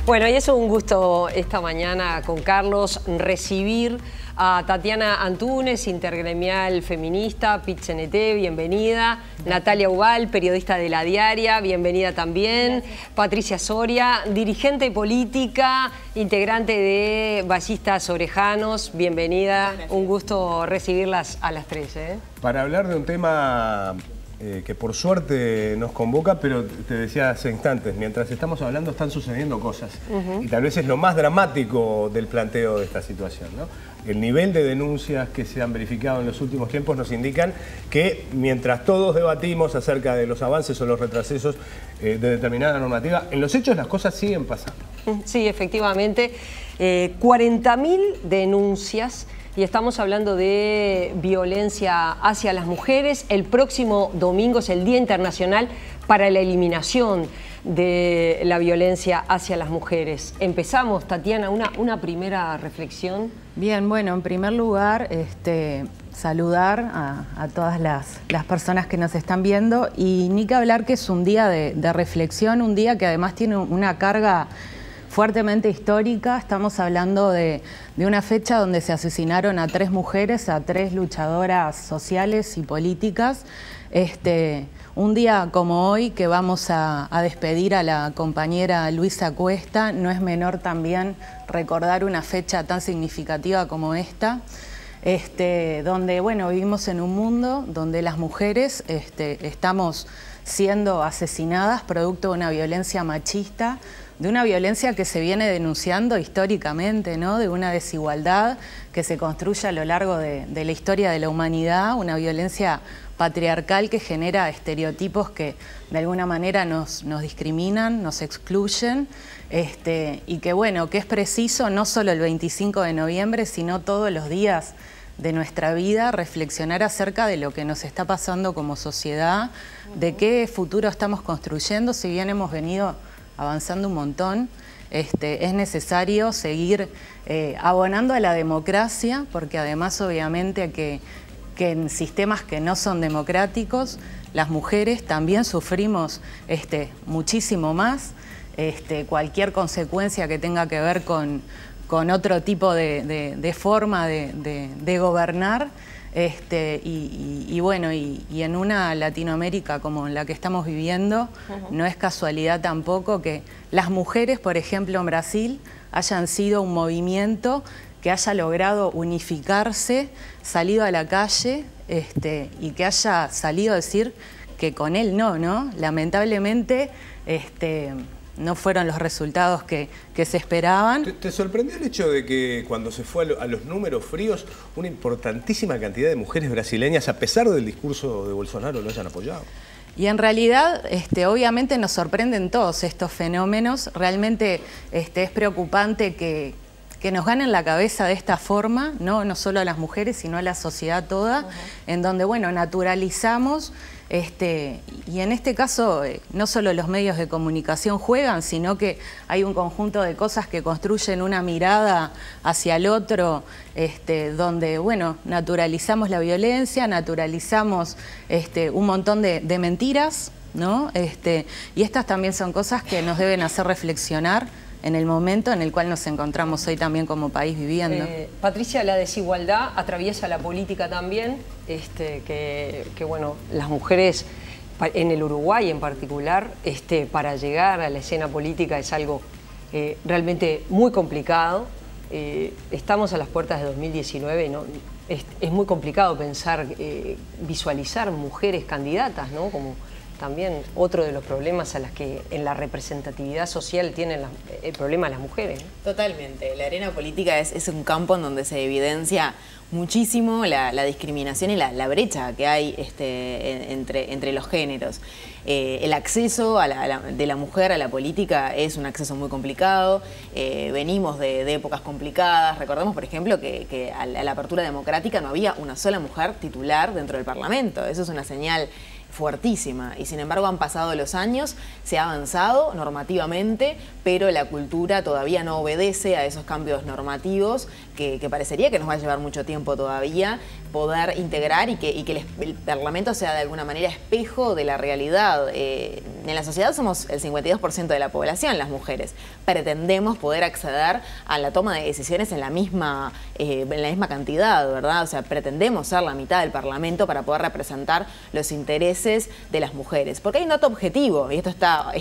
Bueno, y es un gusto esta mañana con Carlos recibir a Tatiana Antúnez, intergremial feminista, PIT-CNT, bienvenida. Natalia Ubal, periodista de La Diaria, bienvenida también. Gracias. Patricia Soria, dirigente política, integrante de Ballistas Orejanos, bienvenida. Gracias. Un gusto recibirlas a las tres. Para hablar de un tema que por suerte nos convoca, pero te decía hace instantes, mientras estamos hablando están sucediendo cosas. Y tal vez es lo más dramático del planteo de esta situación, ¿no? El nivel de denuncias que se han verificado en los últimos tiempos nos indican que mientras todos debatimos acerca de los avances o los retrocesos de determinada normativa, en los hechos las cosas siguen pasando. Sí, efectivamente. 40.000 denuncias. Y estamos hablando de violencia hacia las mujeres. El próximo domingo es el Día Internacional para la Eliminación de la Violencia hacia las mujeres. Empezamos, Tatiana, una primera reflexión. Bien, bueno, en primer lugar, saludar a todas las personas que nos están viendo y ni que hablar que es un día de reflexión, un día que además tiene una carga fuertemente histórica. Estamos hablando de una fecha donde se asesinaron a 3 mujeres, a 3 luchadoras sociales y políticas. Un día como hoy que vamos a despedir a la compañera Luisa Cuesta, no es menor también recordar una fecha tan significativa como esta, donde bueno, vivimos en un mundo donde las mujeres estamos siendo asesinadas producto de una violencia machista, de una violencia que se viene denunciando históricamente, ¿no? De una desigualdad que se construye a lo largo de la historia de la humanidad, una violencia patriarcal que genera estereotipos que de alguna manera nos discriminan, nos excluyen, y que bueno, que es preciso no solo el 25 de noviembre, sino todos los días de nuestra vida reflexionar acerca de lo que nos está pasando como sociedad, de qué futuro estamos construyendo, si bien hemos venido avanzando un montón. Es necesario seguir abonando a la democracia, porque además obviamente que en sistemas que no son democráticos, las mujeres también sufrimos muchísimo más, cualquier consecuencia que tenga que ver con otro tipo de forma de gobernar. Y bueno, y en una Latinoamérica como la que estamos viviendo, no es casualidad tampoco que las mujeres, por ejemplo, en Brasil, hayan sido un movimiento que haya logrado unificarse, salido a la calle, y que haya salido a decir que con él no, lamentablemente, no fueron los resultados que se esperaban. ¿Te sorprendió el hecho de que cuando se fue a los números fríos, una importantísima cantidad de mujeres brasileñas, a pesar del discurso de Bolsonaro, lo hayan apoyado? Y en realidad, obviamente nos sorprenden todos estos fenómenos. Realmente es preocupante que nos ganen la cabeza de esta forma, no solo a las mujeres, sino a la sociedad toda, en donde, bueno, naturalizamos. Y en este caso no solo los medios de comunicación juegan, sino que hay un conjunto de cosas que construyen una mirada hacia el otro, donde bueno, naturalizamos la violencia, naturalizamos un montón de mentiras, ¿no? Y estas también son cosas que nos deben hacer reflexionar en el momento en el cual nos encontramos hoy también como país viviendo. Patricia, la desigualdad atraviesa la política también, que bueno, las mujeres en el Uruguay en particular, para llegar a la escena política es algo realmente muy complicado. Estamos a las puertas de 2019, ¿no? Es muy complicado pensar, visualizar mujeres candidatas, ¿no? Como también otro de los problemas a las que en la representatividad social tienen el problema las mujeres. Totalmente. La arena política es un campo en donde se evidencia muchísimo la discriminación y la brecha que hay entre los géneros. El acceso de la mujer a la política es un acceso muy complicado. Venimos de épocas complicadas. Recordemos, por ejemplo, que a la apertura democrática no había una sola mujer titular dentro del Parlamento. Eso es una señal fuertísima, y sin embargo han pasado los años, se ha avanzado normativamente, pero la cultura todavía no obedece a esos cambios normativos que parecería que nos va a llevar mucho tiempo todavía, poder integrar y que el Parlamento sea de alguna manera espejo de la realidad. En la sociedad somos el 52% de la población, las mujeres. Pretendemos poder acceder a la toma de decisiones en la misma cantidad, ¿verdad? O sea, pretendemos ser la mitad del Parlamento para poder representar los intereses de las mujeres. Porque hay un dato objetivo, y esto está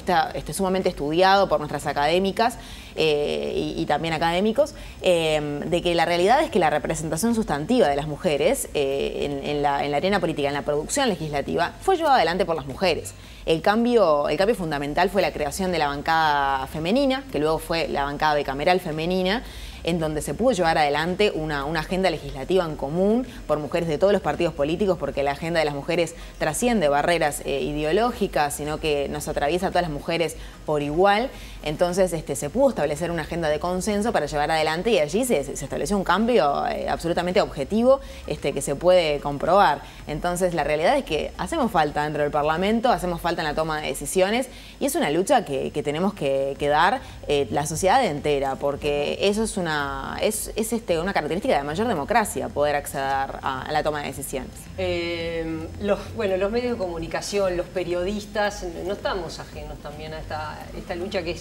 sumamente estudiado por nuestras académicas y también académicos, de que la realidad es que la representación sustantiva de las mujeres en la arena política, en la producción legislativa, fue llevada adelante por las mujeres. El cambio fundamental fue la creación de la bancada femenina, que luego fue la bancada bicameral femenina, en donde se pudo llevar adelante una agenda legislativa en común por mujeres de todos los partidos políticos, porque la agenda de las mujeres trasciende barreras ideológicas, sino que nos atraviesa a todas las mujeres por igual. Entonces se pudo establecer una agenda de consenso para llevar adelante, y allí se estableció un cambio absolutamente objetivo que se puede comprobar. Entonces la realidad es que hacemos falta dentro del Parlamento, hacemos falta en la toma de decisiones, y es una lucha que tenemos que dar la sociedad entera, porque eso es una característica de mayor democracia, poder acceder a la toma de decisiones. Los medios de comunicación, los periodistas, no estamos ajenos también a esta lucha que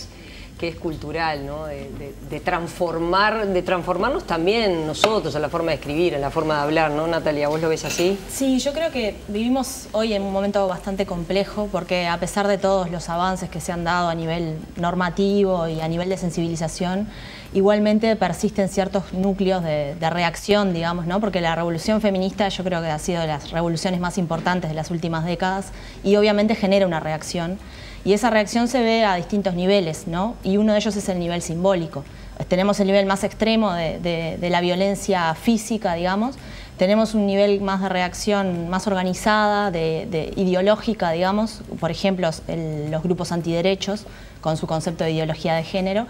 es cultural, ¿no? de transformarnos también nosotros, a la forma de escribir, a la forma de hablar, ¿no, Natalia? ¿Vos lo ves así? Sí, yo creo que vivimos hoy en un momento bastante complejo, porque a pesar de todos los avances que se han dado a nivel normativo y a nivel de sensibilización, igualmente persisten ciertos núcleos de reacción, digamos, ¿no? Porque la revolución feminista yo creo que ha sido de las revoluciones más importantes de las últimas décadas, y obviamente genera una reacción. Y esa reacción se ve a distintos niveles, ¿no? Y uno de ellos es el nivel simbólico. Tenemos el nivel más extremo de la violencia física, digamos. Tenemos un nivel más de reacción más organizada, ideológica, digamos. Por ejemplo, los grupos antiderechos, con su concepto de ideología de género.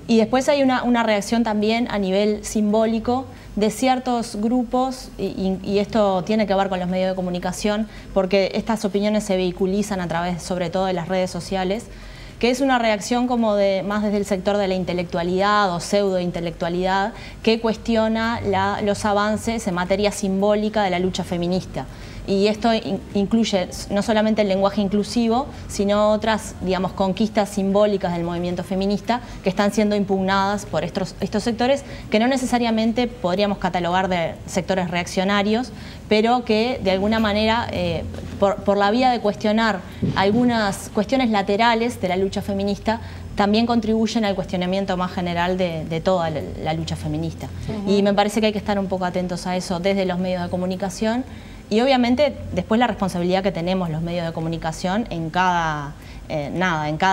Y después hay una reacción también a nivel simbólico de ciertos grupos, y esto tiene que ver con los medios de comunicación, porque estas opiniones se vehiculizan a través, sobre todo, de las redes sociales, que es una reacción como más desde el sector de la intelectualidad o pseudo-intelectualidad, que cuestiona los avances en materia simbólica de la lucha feminista. Y esto incluye no solamente el lenguaje inclusivo, sino otras, digamos, conquistas simbólicas del movimiento feminista que están siendo impugnadas por estos sectores, que no necesariamente podríamos catalogar de sectores reaccionarios, pero que de alguna manera, por la vía de cuestionar algunas cuestiones laterales de la lucha feminista, también contribuyen al cuestionamiento más general de toda la lucha feminista. Y me parece que hay que estar un poco atentos a eso desde los medios de comunicación. Y obviamente después la responsabilidad que tenemos los medios de comunicación en cada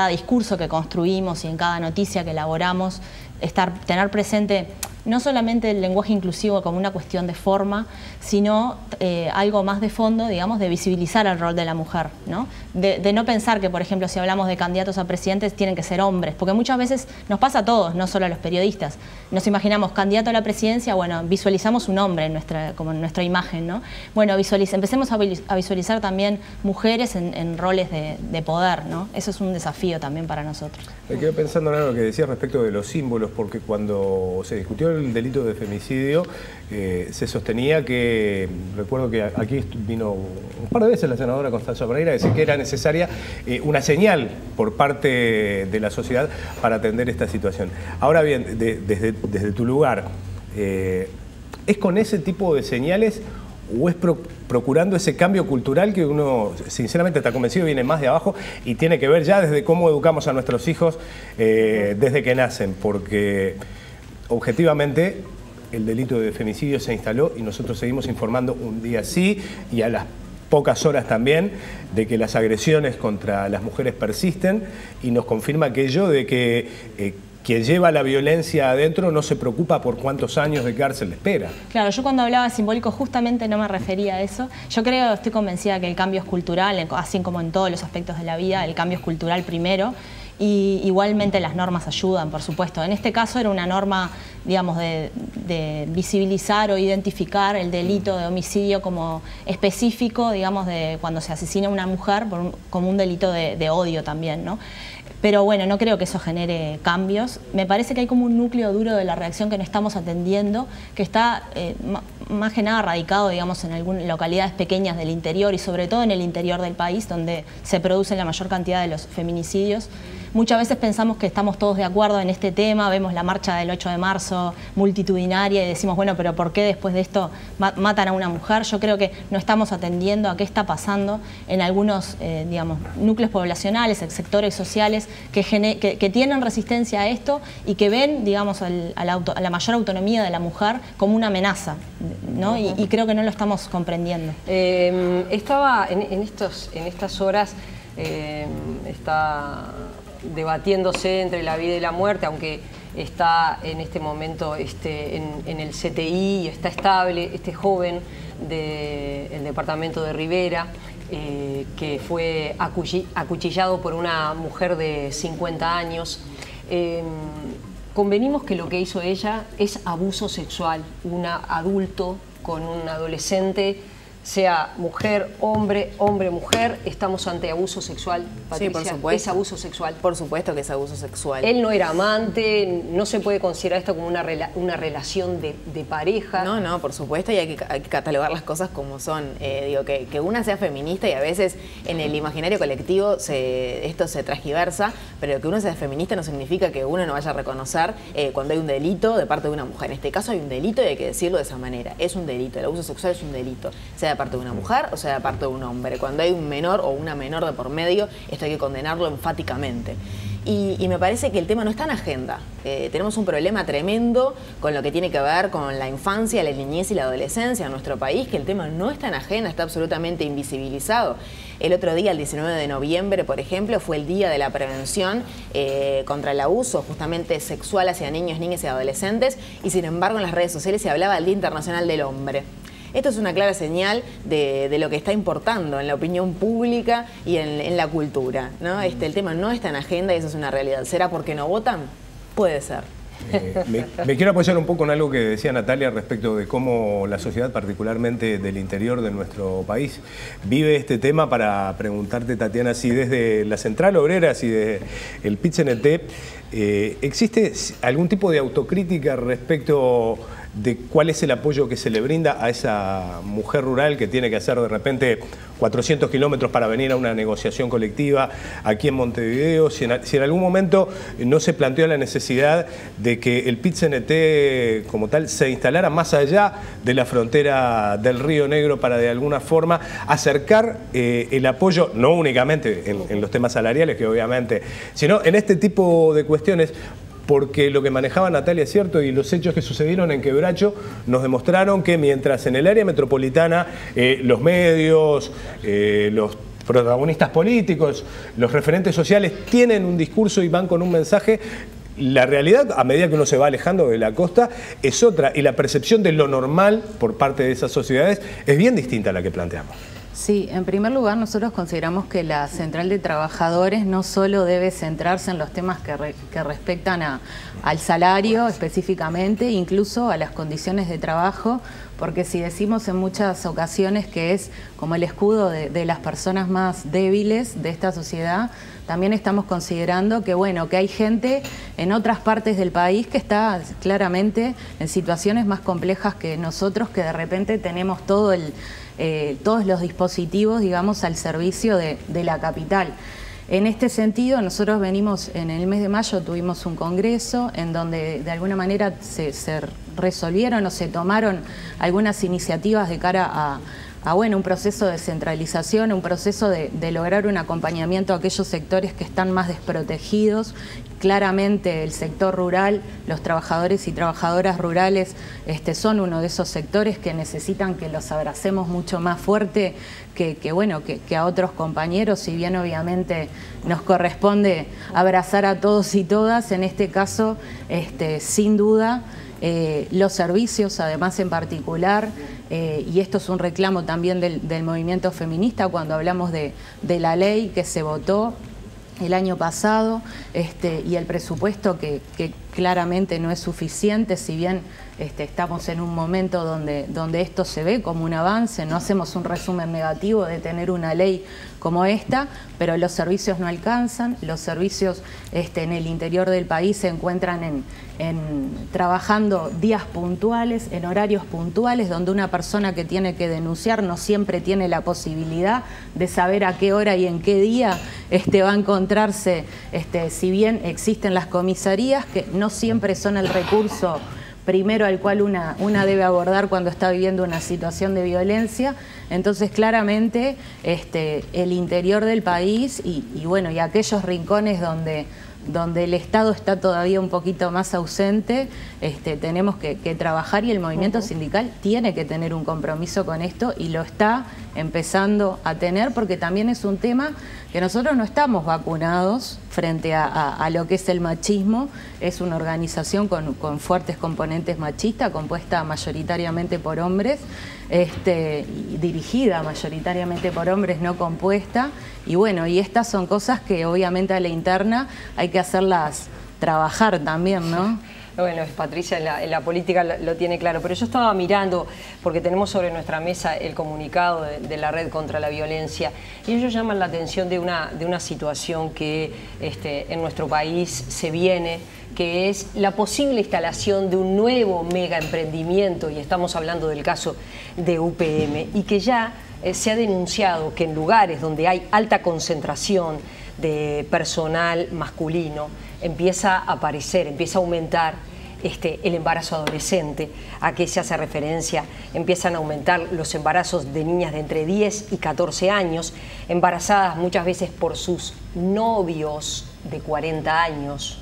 discurso que construimos y en cada noticia que elaboramos, tener presente no solamente el lenguaje inclusivo como una cuestión de forma, sino algo más de fondo, digamos, de visibilizar el rol de la mujer, ¿no? De no pensar que, por ejemplo, si hablamos de candidatos a presidentes, tienen que ser hombres, porque muchas veces nos pasa a todos, no solo a los periodistas. Nos imaginamos candidato a la presidencia, bueno, visualizamos un hombre como en nuestra imagen, ¿no? Bueno, empecemos a visualizar también mujeres en roles de poder, ¿no? Eso es un desafío también para nosotros. Me quedé pensando en algo que decías respecto de los símbolos, porque cuando se discutió el delito de femicidio, se sostenía que, recuerdo que aquí vino un par de veces la senadora Constanza Pereira a decir que era necesaria una señal por parte de la sociedad para atender esta situación. Ahora bien, desde tu lugar, ¿es con ese tipo de señales o es procurando ese cambio cultural que uno, sinceramente, está convencido viene más de abajo y tiene que ver ya desde cómo educamos a nuestros hijos desde que nacen? Porque objetivamente el delito de femicidio se instaló y nosotros seguimos informando un día sí y a las pocas horas también de que las agresiones contra las mujeres persisten, y nos confirma aquello de que quien lleva la violencia adentro no se preocupa por cuántos años de cárcel le espera. Claro, yo cuando hablaba de simbólico justamente no me refería a eso. Yo estoy convencida que el cambio es cultural, así como en todos los aspectos de la vida, el cambio es cultural primero. Y igualmente las normas ayudan, por supuesto. En este caso era una norma, digamos, de visibilizar o identificar el delito de homicidio como específico, digamos, de cuando se asesina a una mujer como un delito de odio también, ¿no? Pero bueno, no creo que eso genere cambios. Me parece que hay como un núcleo duro de la reacción que no estamos atendiendo, que está más que nada radicado, digamos, en algunas localidades pequeñas del interior y sobre todo en el interior del país, donde se produce la mayor cantidad de los feminicidios. Muchas veces pensamos que estamos todos de acuerdo en este tema, vemos la marcha del 8 de marzo multitudinaria y decimos, bueno, pero ¿por qué después de esto matan a una mujer? Yo creo que no estamos atendiendo a qué está pasando en algunos, digamos, núcleos poblacionales, sectores sociales que tienen resistencia a esto y que ven, digamos, a la mayor autonomía de la mujer como una amenaza, ¿no? Y creo que no lo estamos comprendiendo. Estaba en estas horas, está debatiéndose entre la vida y la muerte, aunque está en este momento en el CTI y está estable este joven del departamento de Rivera, que fue acuchillado por una mujer de 50 años. Convenimos que lo que hizo ella es abuso sexual, un adulto con un adolescente, sea mujer, hombre, mujer, estamos ante abuso sexual, Patricia. Sí, por supuesto. Es abuso sexual. Por supuesto que es abuso sexual. Él no era amante, no se puede considerar esto como una relación de pareja. No, por supuesto, y hay que catalogar las cosas como son. Digo, que una sea feminista, y a veces en el imaginario colectivo esto se transgiversa, pero que uno sea feminista no significa que uno no vaya a reconocer cuando hay un delito de parte de una mujer. En este caso hay un delito y hay que decirlo de esa manera. Es un delito, el abuso sexual es un delito, sea de parte de una mujer o sea de parte de un hombre. Cuando hay un menor o una menor de por medio, esto hay que condenarlo enfáticamente. Y me parece que el tema no está en agenda. Tenemos un problema tremendo con lo que tiene que ver con la infancia, la niñez y la adolescencia en nuestro país, que el tema no está en agenda, está absolutamente invisibilizado. El otro día, el 19 de noviembre, por ejemplo, fue el día de la prevención contra el abuso justamente sexual hacia niños, niñas y adolescentes, y sin embargo en las redes sociales se hablaba del Día Internacional del Hombre. Esto es una clara señal de lo que está importando en la opinión pública y en la cultura, ¿no? El tema no está en agenda y eso es una realidad. ¿Será porque no votan? Puede ser. Me quiero apoyar un poco en algo que decía Natalia respecto de cómo la sociedad, particularmente del interior de nuestro país, vive este tema, para preguntarte, Tatiana, si desde la Central Obrera, si desde el PIT-CNT, ¿existe algún tipo de autocrítica respecto de cuál es el apoyo que se le brinda a esa mujer rural que tiene que hacer de repente 400 kilómetros para venir a una negociación colectiva aquí en Montevideo? Si en algún momento no se planteó la necesidad de que el PIT-CNT como tal se instalara más allá de la frontera del Río Negro para de alguna forma acercar el apoyo, no únicamente en los temas salariales, que obviamente, sino en este tipo de cuestiones. Porque lo que manejaba Natalia es cierto, y los hechos que sucedieron en Quebracho nos demostraron que mientras en el área metropolitana los medios, los protagonistas políticos, los referentes sociales tienen un discurso y van con un mensaje, la realidad, a medida que uno se va alejando de la costa, es otra, y la percepción de lo normal por parte de esas sociedades es bien distinta a la que planteamos. Sí, en primer lugar nosotros consideramos que la Central de Trabajadores no solo debe centrarse en los temas que respectan al salario específicamente, incluso a las condiciones de trabajo, porque si decimos en muchas ocasiones que es como el escudo de las personas más débiles de esta sociedad, también estamos considerando que, bueno, que hay gente en otras partes del país que está claramente en situaciones más complejas que nosotros, que de repente tenemos todos los dispositivos, digamos, al servicio de la capital. En este sentido, nosotros venimos, en el mes de mayo tuvimos un congreso en donde de alguna manera se resolvieron o se tomaron algunas iniciativas de cara a un proceso de centralización, un proceso de lograr un acompañamiento a aquellos sectores que están más desprotegidos. Claramente el sector rural, los trabajadores y trabajadoras rurales son uno de esos sectores que necesitan que los abracemos mucho más fuerte que a otros compañeros, si bien obviamente nos corresponde abrazar a todos y todas, en este caso, sin duda, los servicios, además en particular, y esto es un reclamo también del movimiento feminista cuando hablamos de la ley que se votó el año pasado y el presupuesto que claramente no es suficiente, si bien estamos en un momento donde esto se ve como un avance, no hacemos un resumen negativo de tener una ley como esta, pero los servicios no alcanzan, los servicios en el interior del país se encuentran trabajando días puntuales, en horarios puntuales, donde una persona que tiene que denunciar no siempre tiene la posibilidad de saber a qué hora y en qué día va a encontrarse, si bien existen las comisarías, que no siempre son el recurso primero al cual una debe abordar cuando está viviendo una situación de violencia. Entonces claramente el interior del país y aquellos rincones donde el Estado está todavía un poquito más ausente, tenemos que trabajar, y el movimiento sindical tiene que tener un compromiso con esto, y lo está empezando a tener, porque también es un tema que nosotros no estamos vacunados frente a lo que es el machismo. Es una organización con fuertes componentes machistas, compuesta mayoritariamente por hombres, y dirigida mayoritariamente por hombres, no compuesta. Y estas son cosas que obviamente a la interna hay que hacerlas trabajar también, ¿no? Bueno, Patricia en la política lo tiene claro, pero yo estaba mirando, porque tenemos sobre nuestra mesa el comunicado de la Red contra la Violencia, y ellos llaman la atención de una situación que en nuestro país se viene, que es la posible instalación de un nuevo mega emprendimiento, y estamos hablando del caso de UPM, y que ya se ha denunciado que en lugares donde hay alta concentración de personal masculino empieza a aparecer, empieza a aumentar el embarazo adolescente. ¿A qué se hace referencia? Empiezan a aumentar los embarazos de niñas de entre 10 y 14 años, embarazadas muchas veces por sus novios de 40 años.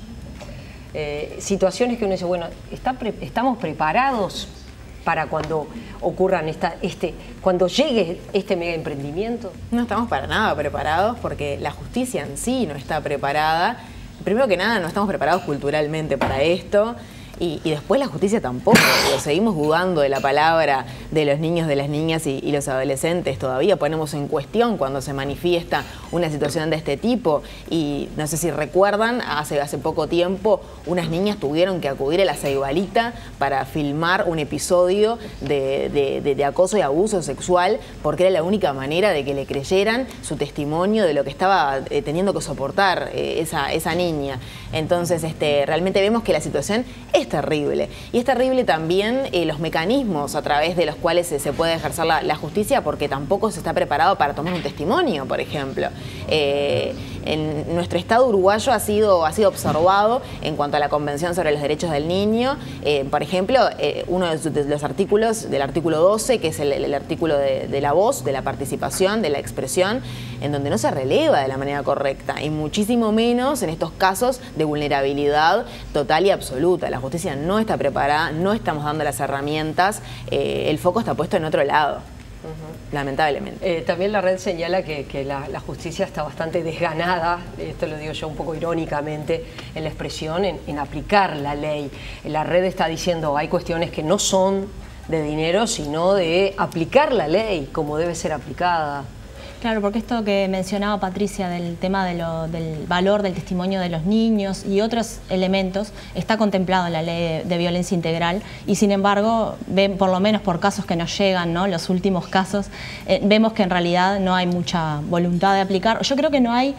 Situaciones que uno dice, bueno, ¿estamos preparados para cuando ocurran cuando llegue este mega emprendimiento? No estamos para nada preparados, porque la justicia en sí no está preparada. Primero que nada, no estamos preparados culturalmente para esto. Y después la justicia tampoco. Seguimos dudando de la palabra de los niños, de las niñas y los adolescentes. Todavía ponemos en cuestión cuando se manifiesta una situación de este tipo. Y no sé si recuerdan, hace poco tiempo unas niñas tuvieron que acudir a la Ceibalita para filmar un episodio de acoso y abuso sexual, porque era la única manera de que le creyeran su testimonio de lo que estaba teniendo que soportar esa niña. Entonces realmente vemos que la situación es terrible. Y es terrible también los mecanismos a través de los cuales se puede ejercer la justicia, porque tampoco se está preparado para tomar un testimonio, por ejemplo. En nuestro Estado uruguayo ha sido observado en cuanto a la Convención sobre los Derechos del Niño. Por ejemplo, uno de los artículos del artículo 12, que es el artículo de la voz, de la participación, de la expresión, en donde no se releva de la manera correcta, y muchísimo menos en estos casos de vulnerabilidad total y absoluta. La justicia no está preparada, no estamos dando las herramientas, el foco está puesto en otro lado. Lamentablemente. También la Red señala que la justicia está bastante desganada, esto lo digo yo un poco irónicamente, en la expresión, en aplicar la ley. La Red está diciendo hay cuestiones que no son de dinero, sino de aplicar la ley como debe ser aplicada. Claro, porque esto que mencionaba Patricia del tema del valor del testimonio de los niños y otros elementos está contemplado en la ley de violencia integral, y sin embargo, por lo menos por casos que nos llegan, ¿no? Los últimos casos, vemos que en realidad no hay mucha voluntad de aplicar. Yo creo que no hay,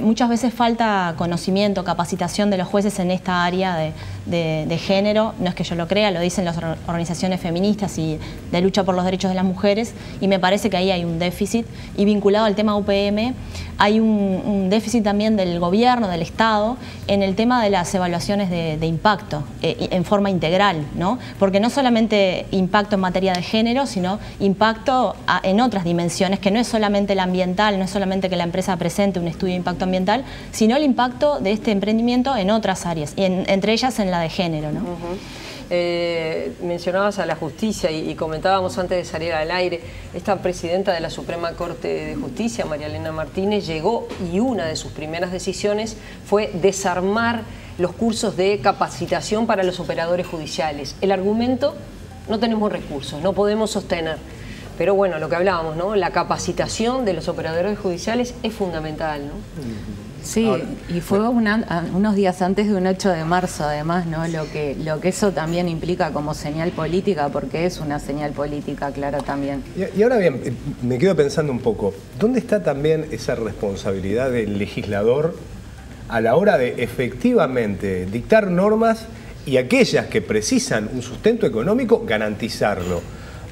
muchas veces falta conocimiento, capacitación de los jueces en esta área de género. No es que yo lo crea, lo dicen las organizaciones feministas y de lucha por los derechos de las mujeres, y me parece que ahí hay un déficit. Y vinculado al tema UPM, hay un déficit también del gobierno, del Estado, en el tema de las evaluaciones de impacto en forma integral, ¿no? Porque no solamente impacto en materia de género, sino impacto en otras dimensiones, que no es solamente el ambiental, no es solamente que la empresa presente un estudio de impacto ambiental, sino el impacto de este emprendimiento en otras áreas, y entre ellas en la de género, ¿no? Mencionabas a la justicia y comentábamos antes de salir al aire, esta presidenta de la Suprema Corte de Justicia, María Elena Martínez, llegó y una de sus primeras decisiones fue desarmar los cursos de capacitación para los operadores judiciales. El argumento: no tenemos recursos, no podemos sostener. Pero bueno, lo que hablábamos, ¿no? La capacitación de los operadores judiciales es fundamental, ¿no? Sí, y fue unos días antes de un 8 de marzo, además, ¿no? Lo que eso también implica como señal política, porque es una señal política, claro, también. Y ahora bien, me quedo pensando un poco, ¿dónde está también esa responsabilidad del legislador a la hora de efectivamente dictar normas y aquellas que precisan un sustento económico, garantizarlo?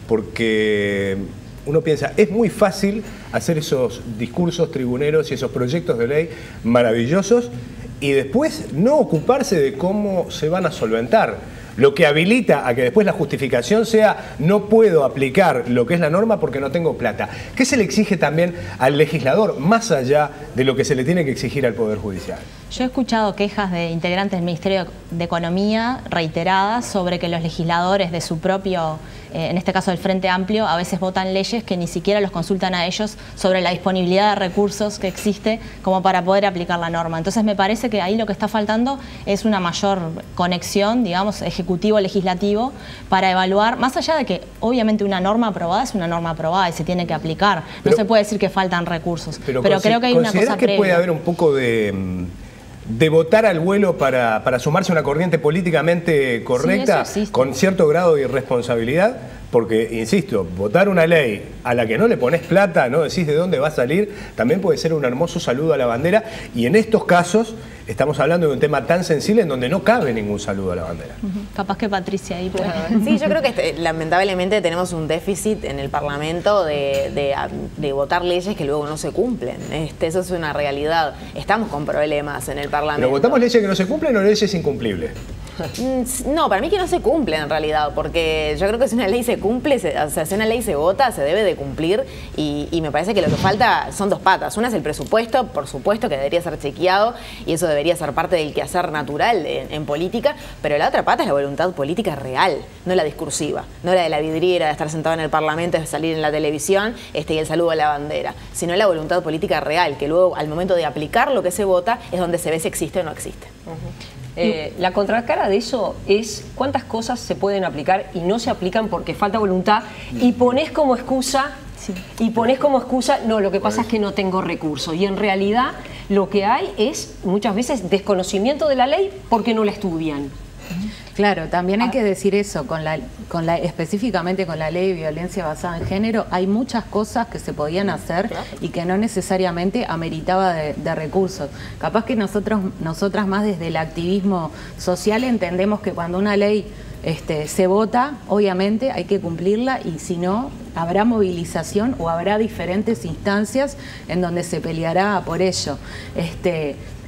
Porque uno piensa, es muy fácil hacer esos discursos tribuneros y esos proyectos de ley maravillosos y después no ocuparse de cómo se van a solventar. Lo que habilita a que después la justificación sea no puedo aplicar lo que es la norma porque no tengo plata. ¿Qué se le exige también al legislador más allá de lo que se le tiene que exigir al Poder Judicial? Yo he escuchado quejas de integrantes del Ministerio de Economía reiteradas sobre que los legisladores de su propio, en este caso del Frente Amplio, a veces votan leyes que ni siquiera los consultan a ellos sobre la disponibilidad de recursos que existe como para poder aplicar la norma. Entonces me parece que ahí lo que está faltando es una mayor conexión, digamos, ejecutivo-legislativo para evaluar, más allá de que obviamente una norma aprobada es una norma aprobada y se tiene que aplicar. No se puede decir que faltan recursos, pero creo que hay una cosa que puede haber un poco de votar al vuelo para sumarse a una corriente políticamente correcta, con cierto grado de irresponsabilidad? Porque, insisto, votar una ley a la que no le pones plata, no decís de dónde va a salir, también puede ser un hermoso saludo a la bandera. Y en estos casos estamos hablando de un tema tan sensible en donde no cabe ningún saludo a la bandera. Capaz que Patricia ahí puede. Sí, yo creo que lamentablemente tenemos un déficit en el Parlamento de votar leyes que luego no se cumplen. Eso es una realidad. Estamos con problemas en el Parlamento. ¿Pero votamos leyes que no se cumplen o leyes incumplibles? No, para mí que no se cumple en realidad, porque yo creo que si una ley se cumple, si una ley se vota, se debe de cumplir y me parece que lo que falta son dos patas. Una es el presupuesto, por supuesto que debería ser chequeado y eso debería ser parte del quehacer natural en política, pero la otra pata es la voluntad política real, no la discursiva, no la de la vidriera, de estar sentado en el Parlamento, de salir en la televisión y el saludo a la bandera, sino la voluntad política real, que luego al momento de aplicar lo que se vota es donde se ve si existe o no existe. La contracara de eso es cuántas cosas se pueden aplicar y no se aplican porque falta voluntad y ponés como excusa, no, lo que pasa es que no tengo recursos. Y en realidad lo que hay es muchas veces desconocimiento de la ley porque no la estudian. Claro, también hay que decir eso, específicamente con la ley de violencia basada en género, hay muchas cosas que se podían hacer y que no necesariamente ameritaba de recursos. Capaz que nosotras más desde el activismo social entendemos que cuando una ley se vota, obviamente hay que cumplirla y si no, habrá movilización o habrá diferentes instancias en donde se peleará por ello.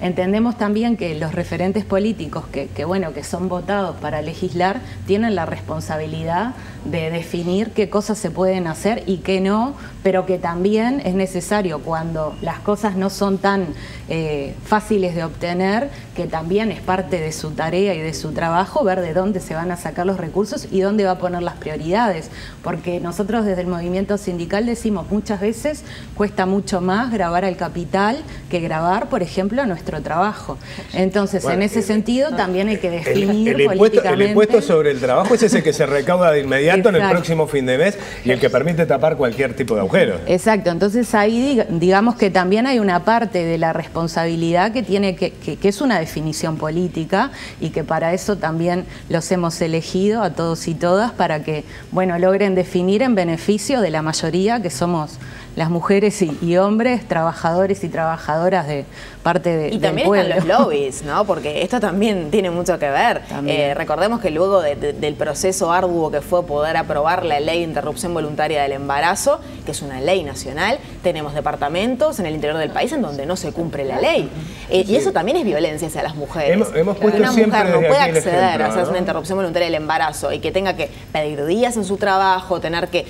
Entendemos también que los referentes políticos que son votados para legislar tienen la responsabilidad de definir qué cosas se pueden hacer y qué no, pero que también es necesario cuando las cosas no son tan fáciles de obtener, que también es parte de su tarea y de su trabajo ver de dónde se van a sacar los recursos y dónde va a poner las prioridades, porque nosotros desde el movimiento sindical decimos muchas veces cuesta mucho más grabar al capital que grabar, por ejemplo, nuestro trabajo. Entonces, en ese sentido también hay que definir políticamente. El impuesto sobre el trabajo es ese que se recauda de inmediato en el próximo fin de mes y el que permite tapar cualquier tipo de agujero. Exacto, entonces ahí digamos que también hay una parte de la responsabilidad que tiene que es una definición política y que para eso también los hemos elegido a todos y todas para que, logren definir en beneficio de la mayoría que somos las mujeres y hombres, trabajadores y trabajadoras de parte del pueblo. Y también están los lobbies, ¿no? Porque esto también tiene mucho que ver. Recordemos que luego del proceso arduo que fue poder aprobar la ley de interrupción voluntaria del embarazo, que es una ley nacional, tenemos departamentos en el interior del país en donde no se cumple la ley. Y eso también es violencia hacia las mujeres. Hemos puesto una mujer no puede acceder ejemplo, a hacer una interrupción voluntaria del embarazo y que tenga que pedir días en su trabajo, tener que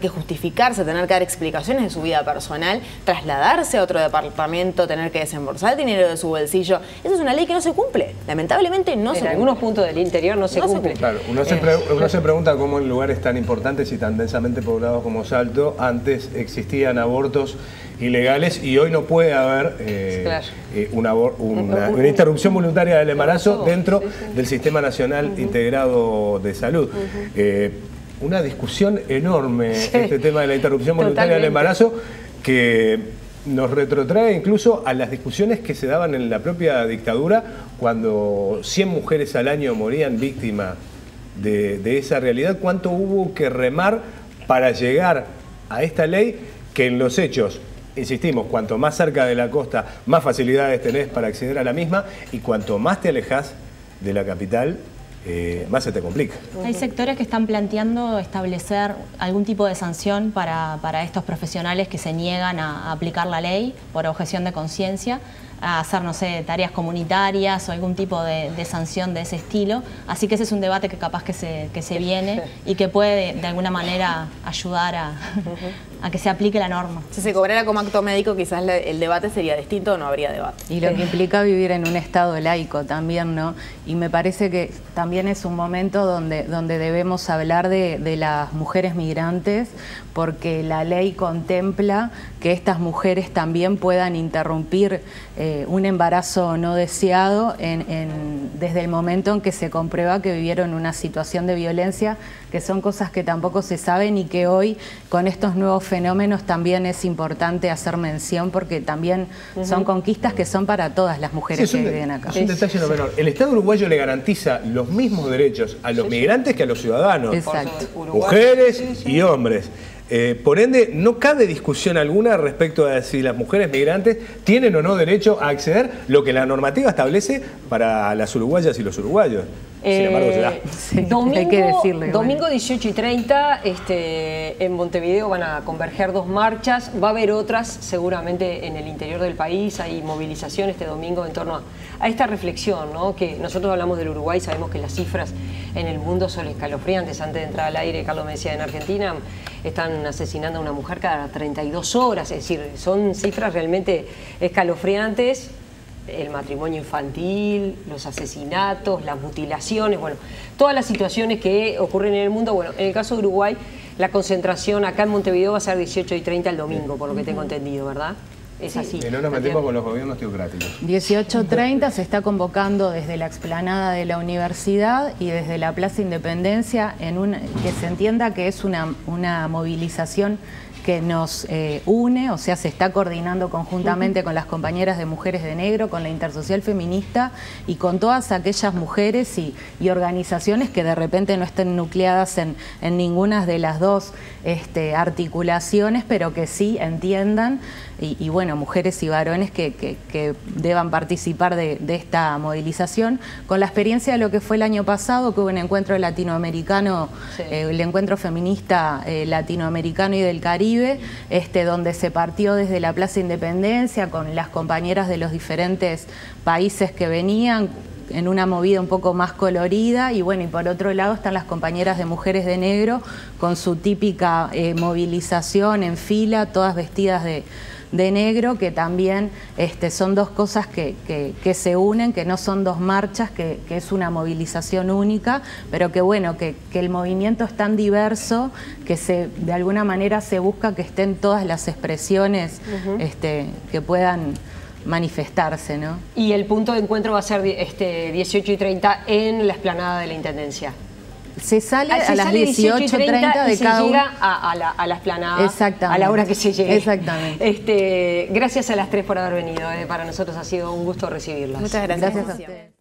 justificarse, tener que dar explicaciones de su vida personal, trasladarse a otro departamento, tener que desembolsar dinero de su bolsillo. Esa es una ley que no se cumple. Lamentablemente no se cumple. En algunos puntos del interior no se cumple. Claro, uno se pregunta cómo en lugares tan importantes y tan densamente poblados como Salto antes existían abortos ilegales y hoy no puede haber una interrupción voluntaria del embarazo dentro del Sistema Nacional Integrado de Salud. Una discusión enorme este tema de la interrupción voluntaria del embarazo que nos retrotrae incluso a las discusiones que se daban en la propia dictadura cuando 100 mujeres al año morían víctimas de esa realidad. ¿Cuánto hubo que remar para llegar a esta ley que en los hechos, insistimos, cuanto más cerca de la costa, más facilidades tenés para acceder a la misma, y cuanto más te alejás de la capital, más se te complica? Hay sectores que están planteando establecer algún tipo de sanción para estos profesionales que se niegan a aplicar la ley por objeción de conciencia, a hacer, no sé, tareas comunitarias o algún tipo de sanción de ese estilo. Así que ese es un debate que capaz que se viene y que puede de alguna manera ayudar a que se aplique la norma. Si se cobrara como acto médico, quizás el debate sería distinto o no habría debate. Y lo que implica vivir en un estado laico también, ¿no? Y me parece que también es un momento donde debemos hablar de las mujeres migrantes, porque la ley contempla que estas mujeres también puedan interrumpir un embarazo no deseado desde el momento en que se comprueba que vivieron una situación de violencia, que son cosas que tampoco se saben y que hoy con estos nuevos fenómenos también es importante hacer mención, porque también son conquistas que son para todas las mujeres que viven acá. Es un detalle no menor. El Estado uruguayo le garantiza los mismos derechos a los migrantes que a los ciudadanos. Exacto. Mujeres y hombres. Por ende, no cabe discusión alguna respecto a si las mujeres migrantes tienen o no derecho a acceder lo que la normativa establece para las uruguayas y los uruguayos. Sin embargo, se da. Sí, hay que decirle, domingo 18 y 30 en Montevideo van a converger dos marchas. Va a haber otras seguramente en el interior del país. Hay movilización este domingo en torno a esta reflexión, ¿no? Que nosotros hablamos del Uruguay, sabemos que las cifras en el mundo son escalofriantes. Antes de entrar al aire, Carlos me decía, en Argentina están asesinando a una mujer cada 32 horas. Es decir, son cifras realmente escalofriantes. El matrimonio infantil, los asesinatos, las mutilaciones, bueno, todas las situaciones que ocurren en el mundo. Bueno, en el caso de Uruguay, la concentración acá en Montevideo va a ser 18 y 30 el domingo, por lo que tengo entendido, ¿verdad? Es así. Y no nos metemos con los gobiernos teocráticos. 18:30 se está convocando desde la explanada de la universidad y desde la Plaza Independencia, que se entienda que es una movilización que nos une, o sea, se está coordinando conjuntamente con las compañeras de Mujeres de Negro, con la Intersocial Feminista y con todas aquellas mujeres y organizaciones que de repente no estén nucleadas en ninguna de las dos articulaciones, pero que sí entiendan, y bueno, mujeres y varones que deban participar de esta movilización, con la experiencia de lo que fue el año pasado, que hubo un encuentro latinoamericano, sí, el encuentro feminista latinoamericano y del Caribe, donde se partió desde la Plaza Independencia con las compañeras de los diferentes países que venían, en una movida un poco más colorida, y bueno, y por otro lado están las compañeras de Mujeres de Negro con su típica movilización en fila, todas vestidas de negro, que también son dos cosas que se unen, que no son dos marchas, que es una movilización única, pero que bueno, que el movimiento es tan diverso que de alguna manera se busca que estén todas las expresiones que puedan manifestarse, ¿no? Y el punto de encuentro va a ser 18 y 30 en la explanada de la Intendencia. Se sale a las 18:30 de cada uno. Llega a la explanada a la hora que se llegue. Exactamente. Gracias a las tres por haber venido. Para nosotros ha sido un gusto recibirlas. Muchas gracias. Gracias a ustedes.